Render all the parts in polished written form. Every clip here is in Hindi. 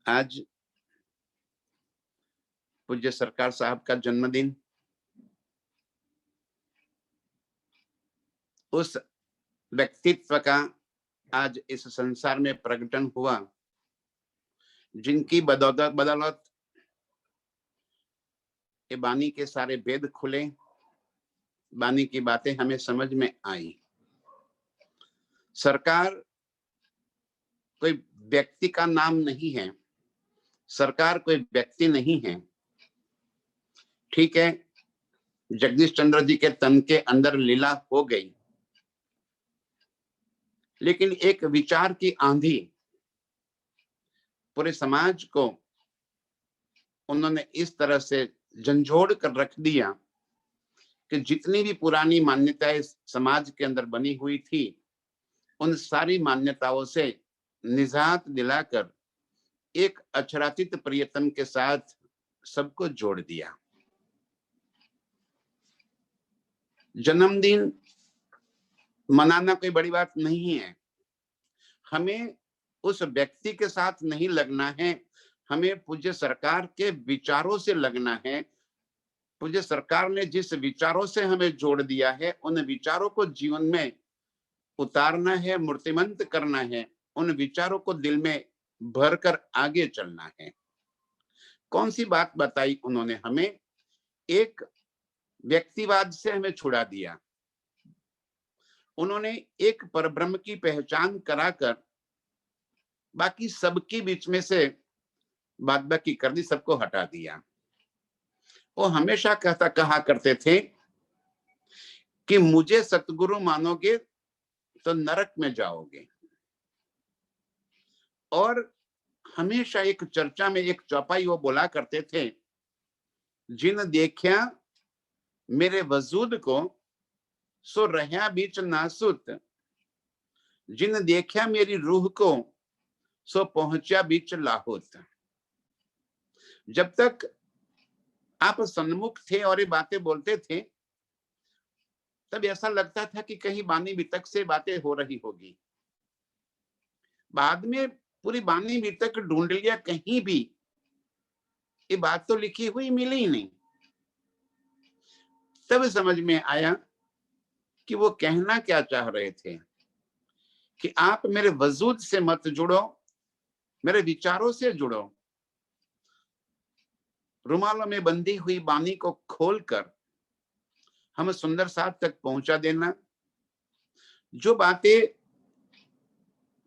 आज पूज्य सरकार साहब का जन्मदिन, उस व्यक्तित्व का आज इस संसार में प्रकटन हुआ जिनकी बदौलत बदौलत ये वाणी के सारे वेद खुले, वाणी की बातें हमें समझ में आई। सरकार कोई व्यक्ति का नाम नहीं है, सरकार कोई व्यक्ति नहीं है। ठीक है, जगदीश चंद्र जी के तन के अंदर लीला हो गई, लेकिन एक विचार की आंधी पूरे समाज को उन्होंने इस तरह से झंझोड़ कर रख दिया कि जितनी भी पुरानी मान्यताएं समाज के अंदर बनी हुई थी, उन सारी मान्यताओं से निजात दिलाकर एक अक्षरातीत प्रयत्न के साथ सबको जोड़ दिया। जन्मदिन मनाना कोई बड़ी बात नहीं है, हमें उस व्यक्ति के साथ नहीं लगना है, हमें पूज्य सरकार के विचारों से लगना है। पूज्य सरकार ने जिस विचारों से हमें जोड़ दिया है, उन विचारों को जीवन में उतारना है, मूर्तिमंत करना है, उन विचारों को दिल में भरकर आगे चलना है। कौन सी बात बताई उन्होंने हमें? एक व्यक्तिवाद से हमें छुड़ा दिया। उन्होंने एक परब्रह्म की पहचान कराकर बाकी सबके बीच में से बात बाकी कर दी, सबको हटा दिया। वो हमेशा कहा करते थे कि मुझे सतगुरु मानोगे तो नरक में जाओगे। और हमेशा एक चर्चा में एक चौपाई वो बोला करते थे, जिन देखा मेरे वजूद को सो रहा बीच नासुत, जिन देखा मेरी रूह को सो पहुंचा बीच लाहौत। जब तक आप सन्मुख थे और ये बातें बोलते थे, तब ऐसा लगता था कि कहीं वाणी वितक से बातें हो रही होगी। बाद में पूरी वाणी वितक ढूंढ लिया, कहीं भी ये बात तो लिखी हुई मिली ही नहीं। तब समझ में आया कि वो कहना क्या चाह रहे थे कि आप मेरे वजूद से मत जुड़ो, मेरे विचारों से जुड़ो। रुमालों में बंधी हुई वाणी को खोलकर हम सुंदर साथ तक पहुंचा देना। जो बातें,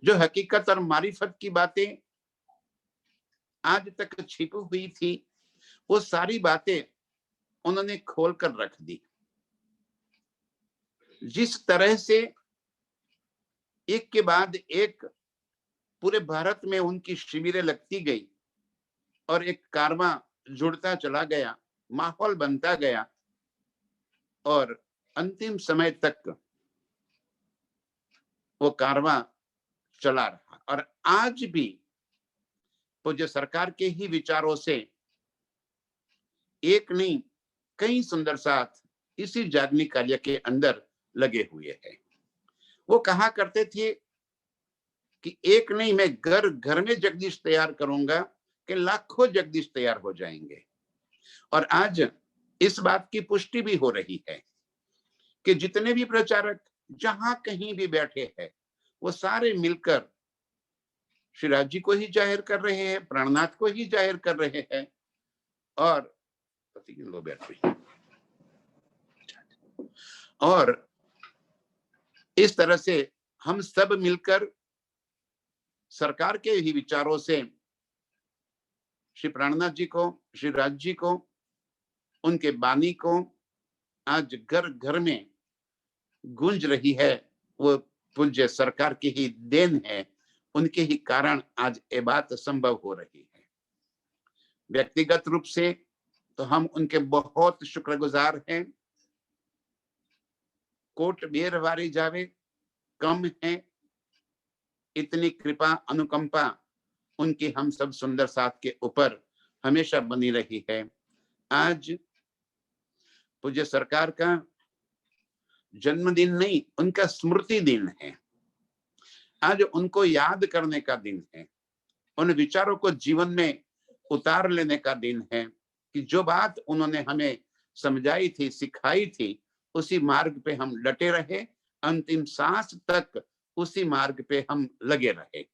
जो हकीकत और मारिफत की बातें आज तक छिपी हुई थी, वो सारी बातें उन्होंने खोलकर रख दी। जिस तरह से एक के बाद एक पूरे भारत में उनकी शिविरें लगती गई और एक कारवां जुड़ता चला गया, माहौल बनता गया और अंतिम समय तक वो कारवां चला रहा। और आज भी पूज्य सरकार के ही विचारों से एक नहीं, कई सुंदर साथ इसी जागनी कार्य के अंदर लगे हुए हैं। वो कहा करते थे कि एक नहीं, मैं घर घर में जगदीश तैयार करूंगा कि लाखों जगदीश तैयार हो जाएंगे। और आज इस बात की पुष्टि भी हो रही है कि जितने भी प्रचारक जहां कहीं भी बैठे हैं, वो सारे मिलकर शिवराज जी को ही जाहिर कर रहे हैं, प्राणनाथ को ही जाहिर कर रहे हैं। और लो बैटरी, और इस तरह से हम सब मिलकर सरकार के ही विचारों से श्री प्राणनाथ जी को, श्री राज जी को, उनके वाणी को आज घर घर में गूंज रही है। वो पूज्य सरकार की ही देन है, उनके ही कारण आज ये बात संभव हो रही है। व्यक्तिगत रूप से तो हम उनके बहुत शुक्रगुजार हैं। कोट बेर वारी जावे कम है, इतनी कृपा अनुकंपा उनकी हम सब सुंदर साथ के ऊपर हमेशा बनी रही है। आज पूज्य सरकार का जन्मदिन नहीं, उनका स्मृति दिन है। आज उनको याद करने का दिन है। उन विचारों को जीवन में उतार लेने का दिन है कि जो बात उन्होंने हमें समझाई थी, सिखाई थी, उसी मार्ग पे हम डटे रहे, अंतिम सांस तक उसी मार्ग पे हम लगे रहे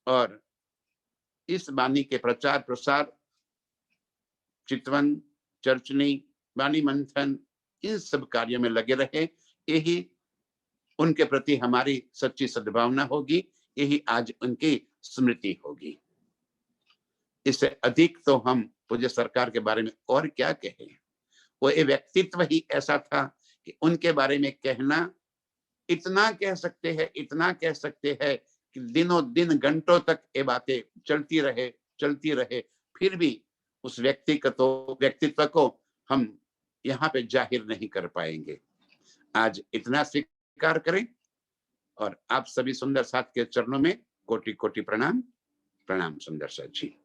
और इस वाणी के प्रचार प्रसार, चितवन, चर्चनी, वाणी मंथन, इन सब कार्यों में लगे रहे। यही उनके प्रति हमारी सच्ची सद्भावना होगी, यही आज उनकी स्मृति होगी। इससे अधिक तो हम पूज्य सरकार के बारे में और क्या कहें। वो ये व्यक्तित्व ही ऐसा था कि उनके बारे में कहना, इतना कह सकते हैं, इतना कह सकते हैं कि दिनों दिन घंटों तक ये बातें चलती रहे, फिर भी उस व्यक्तित्व को हम यहाँ पे जाहिर नहीं कर पाएंगे। आज इतना स्वीकार करें और आप सभी सुंदर साथ के चरणों में कोटि कोटि प्रणाम। प्रणाम सुंदर साथ जी।